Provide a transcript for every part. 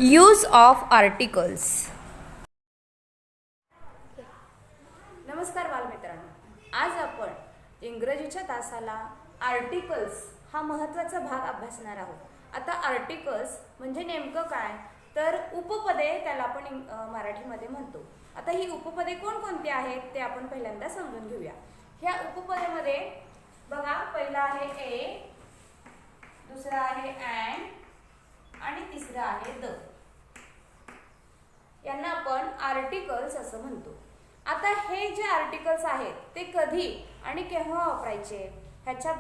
Use of articles. नमस्कार बालमित्रांनो, आज आपण इंग्रजीच्या तासाला आर्टिकल्स हा महत्त्वाचा भाग अभ्यासणार आहोत. आता आर्टिकल्स म्हणजे नेमकं काय, तर उपपदे त्याला आपण मराठीमध्ये म्हणतो. आता ही उपपदे कोणकोणती आहेत ते आपण पहिल्यांदा समजून घेऊया. ह्या उपपदेमध्ये बघा, पहिला आहे ए, दुसरा आहे अँड आणि तिसरा आहे द. यांना आपण आर्टिकल्स असं म्हणतो. आता हे जे आर्टिकल्स आहेत ते कधी आणि केव्हा वापरायचे ह्याच्या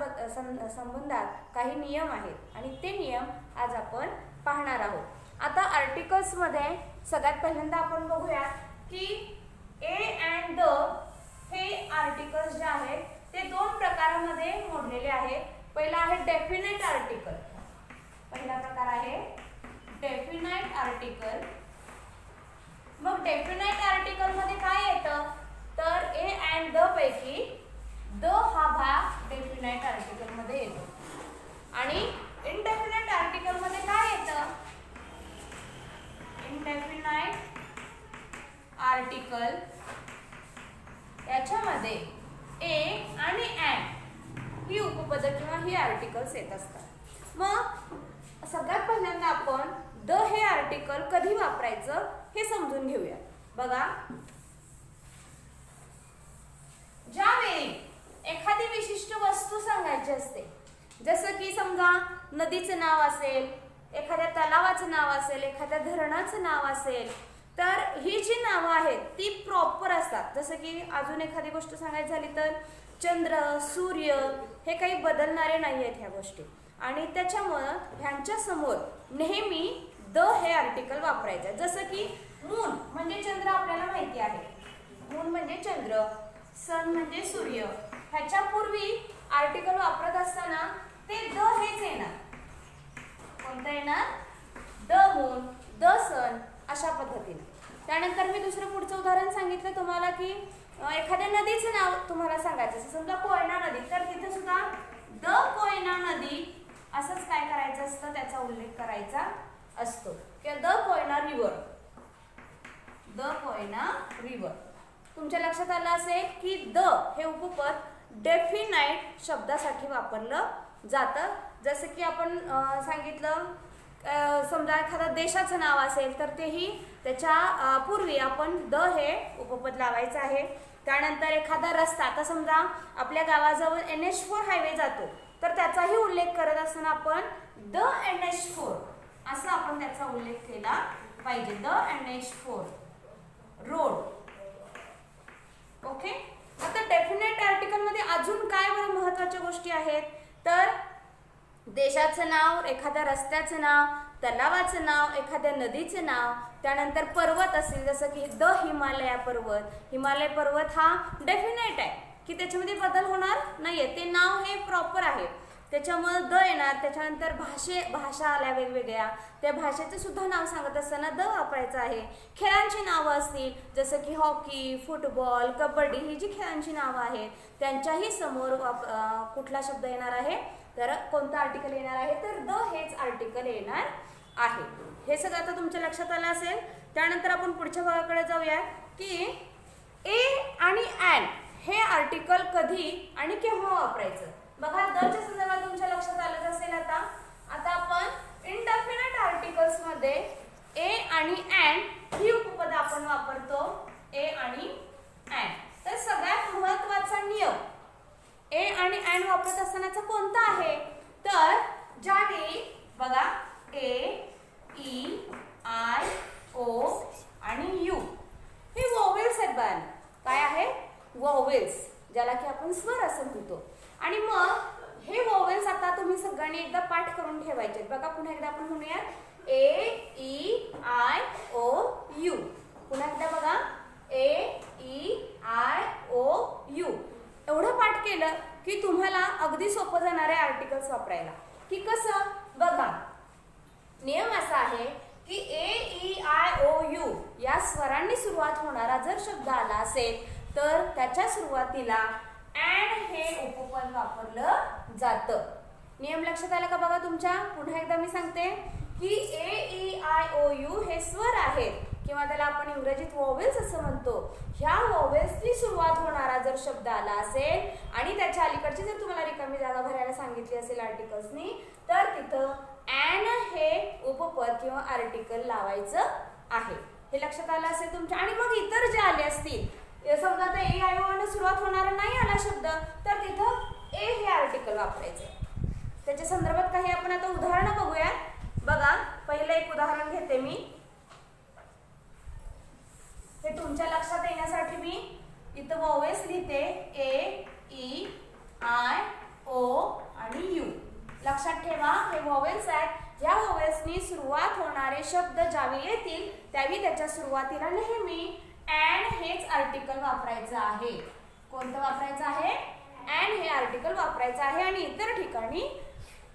संबंधात काही नियम आहेत आणि ते नियम आज आपण पाहणार आहोत. आता आर्टिकल्समध्ये सगळ्यात पहिल्यांदा आपण बघूया की ए अँड द हे आर्टिकल्स जे आहेत ते दोन प्रकारांमध्ये मोडलेले आहेत. पहिला आहे डेफिनेट आर्टिकल. पहिला प्रकार आहे डेफिनेट आर्टिकल. मग डेफिनेट आर्टिकल मध्ये काय येतं, तर ए अँड द पैकी द हा भाग डेफिनेट आर्टिकल मध्ये येतो. आणि इनडेफिनेट आर्टिकल मध्ये काय येतं, इनडेफिनेट आर्टिकल याच्यामध्ये ए आणि अँड ही उपपद किंवा ही आर्टिकल्स येत असतात. मग सगळ्यात पहिल्यांदा आपण द हे आर्टिकल कधी वापरायचं हे समजून घेऊया. बघा, ज्यावेळी एखादी विशिष्ट वस्तू सांगायची असते, जसं की समजा नदीचं नाव असेल, एखाद्या तलावाचं नाव असेल, एखाद्या धरणाचं नाव असेल, तर ही जी नावं आहेत ती प्रॉपर असतात. जसं की अजून एखादी गोष्ट सांगायची झाली तर चंद्र, सूर्य हे काही बदलणारे नाही आहेत ह्या गोष्टी. आणि त्याच्यामुळं ह्यांच्या समोर नेहमी द हे आर्टिकल वापरायचं. जसं की मून म्हणजे चंद्र आपल्याला माहिती आहे, मून म्हणजे चंद्र, सन म्हणजे सूर्य. ह्याच्या पूर्वी आर्टिकल वापरत असताना ते द हेच येणार. कोणतं येणार, द मून, द सन अशा पद्धतीने. त्यानंतर मी दुसरं पुढचं उदाहरण सांगितलं तुम्हाला की एखाद्या नदीचं नाव तुम्हाला सांगायचं असेल, समजा कोयना नदी, तर तिथे सुद्धा द कोयना नदी असंच काय करायचं असतं, त्याचा उल्लेख करायचा असतो किंवा the Koyna river, the Koyna river. तुमच्या लक्षात आलं असेल की द हे उपपद डेफिनाइट शब्दासाठी वापरलं जातं. जसं की आपण सांगितलं, समजा एखाद्या देशाचं नाव असेल तर तेही त्याच्या पूर्वी आपण द हे उपपद लावायचं आहे. त्यानंतर एखादा रस्ता, आता समजा आपल्या गावाजवळ NH4 हायवे जातो, तर त्याचाही उल्लेख करत असताना आपण द NH4 असं आपण त्याचा उल्लेख केला पाहिजे, द NH4 रोड. ओके. आता डेफिनेट आर्टिकल मध्ये अजून काय बरं महत्त्वाच्या गोष्टी आहेत, तर देशाचं नाव, एखाद्या रस्त्याचं नाव, तलावाचं नाव, एखाद्या नदीचं नाव, त्यानंतर पर्वत असेल जसं की द हिमालय पर्वत. हिमालय पर्वत हा डेफिनेट आहे की त्याच्यामध्ये बदल होणार नाहीये, ते नाव हे प्रॉपर आहे, त्याच्यामुळे द येणार. त्याच्यानंतर भाषा आल्या वेगवेगळ्या, त्या भाषेचं सुद्धा नाव सांगत असताना द वापरायचं आहे. खेळांची नावं असतील जसं की हॉकी, फुटबॉल, कबड्डी ही जी खेळांची नावं आहेत त्यांच्याही समोर कुठला शब्द येणार आहे, तर कोणतं आर्टिकल येणार आहे, तर द हेच आर्टिकल येणार आहे. हे सगळं आता तुमच्या लक्षात आलं असेल. त्यानंतर आपण पुढच्या भागाकडे जाऊया की ए आणि अँड हे आर्टिकल कधी आणि केव्हा वापरायचं. बघा, दच्या संदर्भात तुमच्या लक्षात आलं असेल. आता आपण इनडेफिनेट आर्टिकल्स मध्ये ए आणि अँड ही उपपद आपण वापरतो, ए आणि अँड. तर सगळ्यात महत्त्वाचा नियम ए आणि अँड वापरत असतानाचा कोणता आहे, तर ज्यावेळी बघा ए, ई, आय, ओ आणि यू हे वोवेल्स आहेत बाळांनो. काय आहे, वोवेल्स, ज्याला की आपण स्वर असं म्हणतो. आणि मग हे वोवेल्स आता तुम्ही सगळ्यांनी एकदा पाठ करून ठेवायचे. बघा, पुन्हा एकदा आपण म्हणूया, ए, ई, आय, ओ, यू. पुन्हा एकदा बघा, ए, ई, आय, ओ, यू. एवढं पाठ केलं की तुम्हाला अगदी सोपं जाणार आहे आर्टिकल्स वापरायला. की कसं, बघा, नियम असा आहे की ए, ई, आय, ओ, यू या स्वरांनी सुरुवात होणारा जर शब्द आला असेल तर त्याच्या सुरुवातीला अँड हे उपपद वापरलं जातं. नियम लक्षात आला का बघा तुमच्या. पुन्हा एकदा मी सांगते की ए, ई, आय, ओ यू हे स्वर आहेत किंवा त्याला आपण इंग्रजीत वॉवेल्स असं म्हणतो. ह्या वॉवेल्सनी सुरुवात होणारा जर शब्द आला असेल आणि त्याच्या अलीकडची जर तुम्हाला रिकामी जागा भरायला सांगितली असेल आर्टिकल्सनी, तर तिथं ॲन हे उपपद किंवा आर्टिकल लावायचं आहे. हे लक्षात आलं असेल तुमच्या. आणि मग इतर जे आले असतील, समजा आता ए आय ओ ने सुरुवात होणारा नाही आला शब्द, तर तिथं ए हे आर्टिकल वापरायचं. त्याच्या संदर्भात काही आपण आता उदाहरणं बघूया. बघा, पहिलं एक उदाहरण घेते मी. हे तुमच्या लक्षात येण्यासाठी मी इथं वॉवेल्स लिहिते, ए, ई, आय, ओ आणि यू. लक्षात ठेवा, हे वॉवेल्स आहेत. या वॉवेल्सनी सुरुवात होणारे शब्द ज्यावेळी येतील त्यावेळी त्याच्या सुरुवातीला नेहमी ॲन हेच आर्टिकल वापरायचं आहे. कोणतं वापरायचं आहे? ॲन हे आर्टिकल वापरायचं आहे आणि इतर ठिकाणी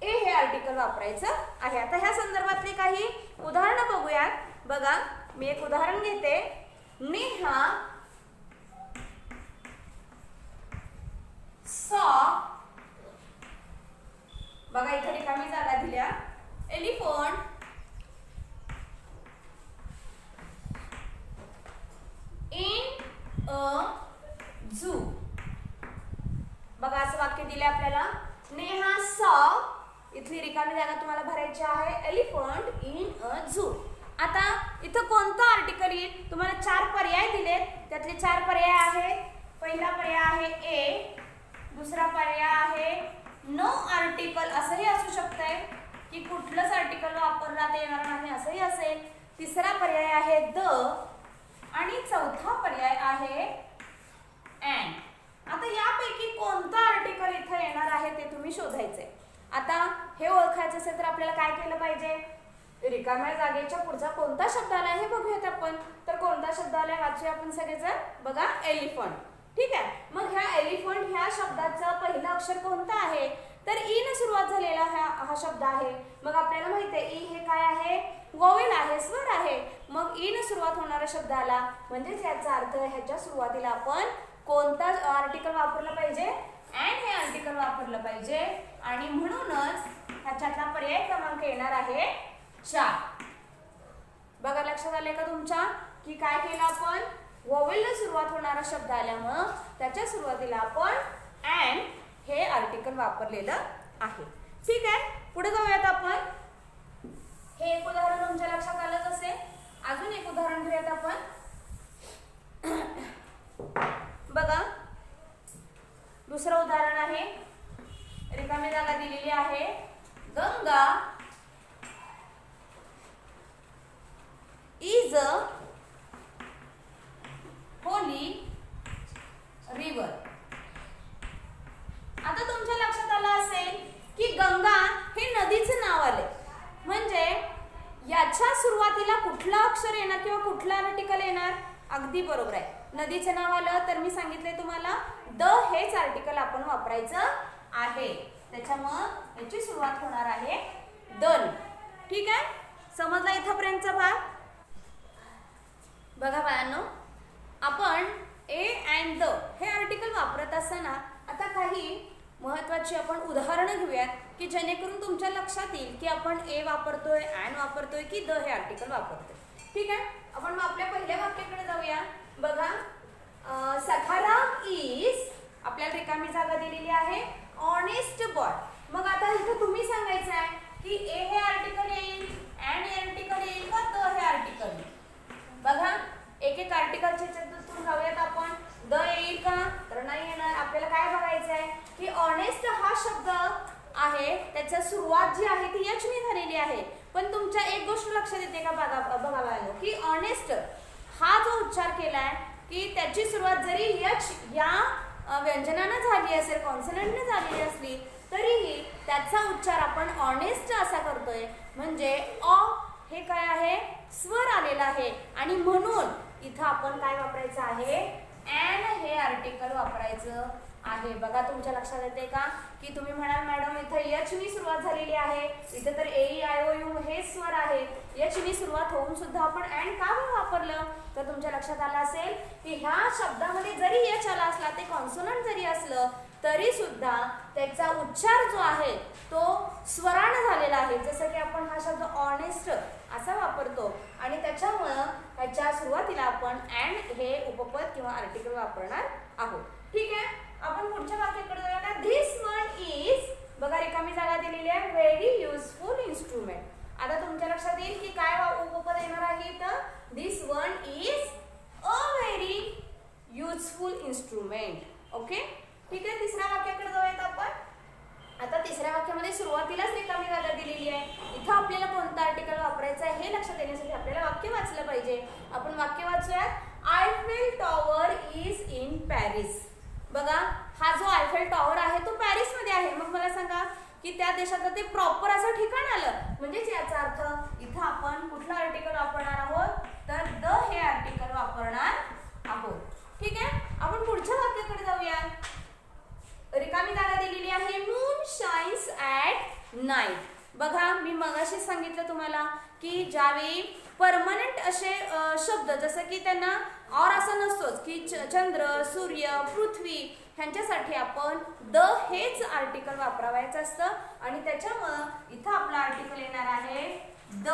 ए हे आर्टिकल वापरायचं आहे. आता ह्या संदर्भातले काही उदाहरणं बघूयात. बघा, मी एक उदाहरण घेते. नेहा सॉ, बघा इथे रिकामी जागा दिल्या, एलिफंट इन अ झू. बघा असं वाक्य दिले आपल्याला. नेहा सॉ, इथली रिकामी जागा तुम्हाला भरायची आहे, एलिफंट इन अ झू. आता इथं कोणतं आर्टिकल येईल? तुम्हाला 4 पर्याय दिलेत. त्यातले 4 पर्याय आहेत. पहिला पर्याय आहे ए, दुसरा पर्याय आहे नो आर्टिकल, असंही असू शकतंय की कुठलंच आर्टिकल वापरण्यात येणार नाही असंही असेल. तिसरा पर्याय आहे द आणि चौथा पर्याय आहे ॲन. आता यापैकी कोणतं आर्टिकल इथं येणार आहे ते तुम्ही शोधायचंय. आता हे ओळखायचं असेल तर आपल्याला काय केलं पाहिजे? रिकाम्या जागेच्या पुढचा कोणता शब्द आला हे बघूयात आपण. तर कोणता शब्द आला वाचूया आपण सगळेजण. बघा, एलिफंट. ठीक आहे. मग ह्या एलिफंट ह्या शब्दाचं पहिलं अक्षर कोणतं आहे? तर ई ने सुरुवात झालेला हा शब्द आहे. मग आपल्याला माहिती आहे ई हे काय आहे? वॉवेल आहे, स्वर आहे. मग ई ने सुरुवात होणारा शब्द आला म्हणजेच याचा अर्थ ह्याच्या सुरुवातीला आपण कोणता आर्टिकल वापरलं पाहिजे? ॲन हे आर्टिकल वापरलं पाहिजे. आणि म्हणूनच ह्याच्यातला पर्याय क्रमांक येणार आहे 4. बघा लक्षात आलंय का तुमच्या की काय केलं आपण? वॉवेलने सुरुवात होणारा शब्द आल्यामुळं त्याच्या सुरुवातीला आपण ॲन हे आर्टिकल वापरलेलं आहे. ठीक आहे, पुढे जाऊयात आपण. हे एक उदाहरण तुमच्या लक्षात आलंच असेल. अजून एक उदाहरण घेऊयात आपण. बघा, दुसरं उदाहरण आहे. रिकामी जागा दिलेली आहे. Ganga is a Holy river. आता तुमच्या लक्षात आलं असेल की गंगा हे नदीचं नाव आले म्हणजे याच्या सुरुवातीला कुठलं अक्षर येणार किंवा कुठलं आर्टिकल येणार? अगदी बरोबर आहे. नदीचं नाव आलं तर मी सांगितलंय तुम्हाला द हेच आर्टिकल आपण वापरायचं आहे. त्याच्यामुळं याची सुरुवात होणार आहे दन. ठीक आहे, समजला इथपर्यंतचा भाग? बघा बाळांनो, आपण ए अँड द हे आर्टिकल वापरत असताना आता काही महत्त्वाची आपण उदाहरणं घेऊयात की जेणेकरून तुमच्या लक्षात येईल की आपण ए वापरतोय, अँड वापरतोय की द हे आर्टिकल वापरतोय. ठीक आहे, आपण आपल्या पहिल्या वाक्याकडे जाऊया. बघा, सखाराम इज, आपल्याला रिकामी जागा दिलेली आहे, ऑनेस्ट बॉय. मग आता इथं तुम्ही सांगायचं आहे की ए हे आर्टिकल येईल, अँड हे आर्टिकल येईल का द हे आर्टिकल येईल? बघा, एक एक आर्टिकलच्या चतुर्थून जाऊयात आपण. द येईल का? तर नाही येणार. आपल्याला काय बघायचं आहे की ऑनेस्ट हा शब्द आहे त्याची सुरुवात जी आहे ती एच ने झालेली आहे. पण तुमच्या एक गोष्ट लक्षात येते का? बघा की ऑनेस्ट हा जो उच्चार केलाय की त्याची सुरुवात जरी एच या व्यंजनानं झाली असेल, कॉन्सनंटने झालेली असली तरीही त्याचा उच्चार आपण ऑनेस्ट असा करतोय. म्हणजे अ हे काय आहे? स्वर आलेला आहे. आणि म्हणून इथं आपण काय वापरायचं आहे? ॲन हे आर्टिकल वापरायचं आहे. बघा तुमच्या लक्षात येते का की तुम्ही म्हणाल मॅडम इथं एच नी सुरुवात झालेली आहे, इथं तर ए आय ओ यू हे स्वर आहे, एच नी सुरुवात होऊन सुद्धा आपण अँड का वापरलं? तर तुमच्या लक्षात आलं असेल की ह्या शब्दामध्ये जरी एच आला असला, ते कॉन्सोनंट जरी असलं तरी सुद्धा त्याचा उच्चार जो आहे तो स्वरानं झालेला आहे. जसं की आपण हा शब्द ऑनेस्ट असा वापरतो सुरुवातीला आपण अँड हे उपपद किंवा आर्टिकल वापरणार आहोत. ठीक आहे, आपण पुढच्या वाक्याकडे जाऊया. धिस वन इज, बघा रिकामी जागा दिलेली आहे, व्हेरी युजफुल इन्स्ट्रुमेंट. आता तुमच्या लक्षात येईल की काय उपपद येणार आहे. तर this one is a very useful instrument. Okay, ठीक आहे. तिसऱ्या वाक्याकडे जाऊयात आपण. आता तिसऱ्या वाक्यामध्ये सुरुवातीलाच रिकामी जागा दिलेली आहे. इथं आपल्याला कोणतं आर्टिकल वापरायचं आहे हे लक्षात येण्यासाठी आपल्याला वाक्य वाचलं पाहिजे. आपण वाक्य वाचूयात. Eiffel tower is in Paris. बघा, हा जो आयफेल टॉवर आहे तो पॅरिस मध्ये आहे. मग मला सांगा की त्या देशातलं ते प्रॉपर असं ठिकाण आलं, म्हणजेच याचा अर्थ इथं आपण कुठलं आर्टिकल वापरणार आहोत. तर द हे आर्टिकल वापरणार आहोत. ठीक आहे, आपण पुढच्या वाक्याकडे जाऊया. रिकामी जागा दिलेली आहे. Moon shines at night. बघा, मी मगाशी सांगितलं तुम्हाला की ज्यावेळी परमनंट असे शब्द जसं की त्यांना और असं नसतोच की चंद्र, सूर्य, पृथ्वी ह्यांच्यासाठी आपण द हेच आर्टिकल वापरावायचं असतं आणि त्याच्यामुळं इथं आपलं आर्टिकल येणार आहे the.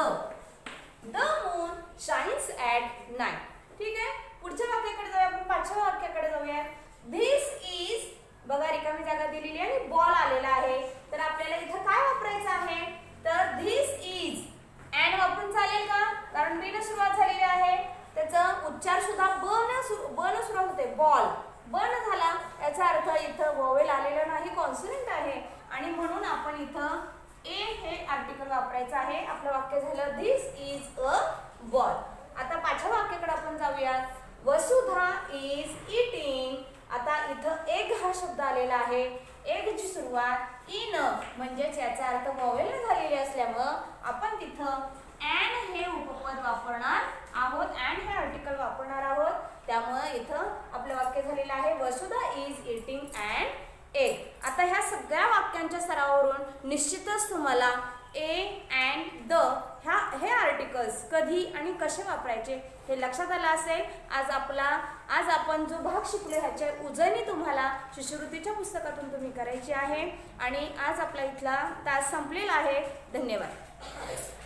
The moon shines at night. ठीक आहे, पुढच्या वाक्याकडे जाऊया. आपण पाचव्या वाक्याकडे जाऊया. धिस इज, बघा रिकामी जागा दिलेली आहे आणि बॉल आलेला आहे. तर आपल्याला इथं काय वापरायचं आहे. तर धिस इज अँड वापरून चालेल का, कारण बी न सुरुवात झालेली आहे. त्याचा उच्चार सुद्धा ब न सुरुवात होते. बॉल ब न झाला याचा अर्थ इथं वोवेल आलेलं नाही, कॉन्सोनंट आहे आणि म्हणून आपण इथं ए हे आर्टिकल वापरायचं आहे. आपलं वाक्य झालं धिस इज अ बॉल. आता पाचव्या वाक्याकडे आपण जाऊयात. Vasudha is eating. आता इथं एग हा शब्द आलेला आहे. एगची सुरुवात इन म्हणजेच याचा अर्थ वॉवेल न झालेली असल्यामुळं आपण तिथं अँड हे उपपद वापरणार आहोत. अँड हे आर्टिकल वापरणार आहोत. त्यामुळं इथं आपलं वाक्य झालेलं आहे Vasudha is eating and egg. आता ह्या सगळ्या वाक्यांच्या सरावावरून निश्चितच तुम्हाला ए अँड द हे आर्टिकल्स कधी आणि कसे वापरायचे हे लक्षात आलं असेल. आज आपण जो भाग शिकलो ह्याच्या उजळणी तुम्हाला शिष्यवृत्तीच्या पुस्तकातून तुम्ही करायची आहे आणि आज आपला इथला तास संपलेला आहे. धन्यवाद.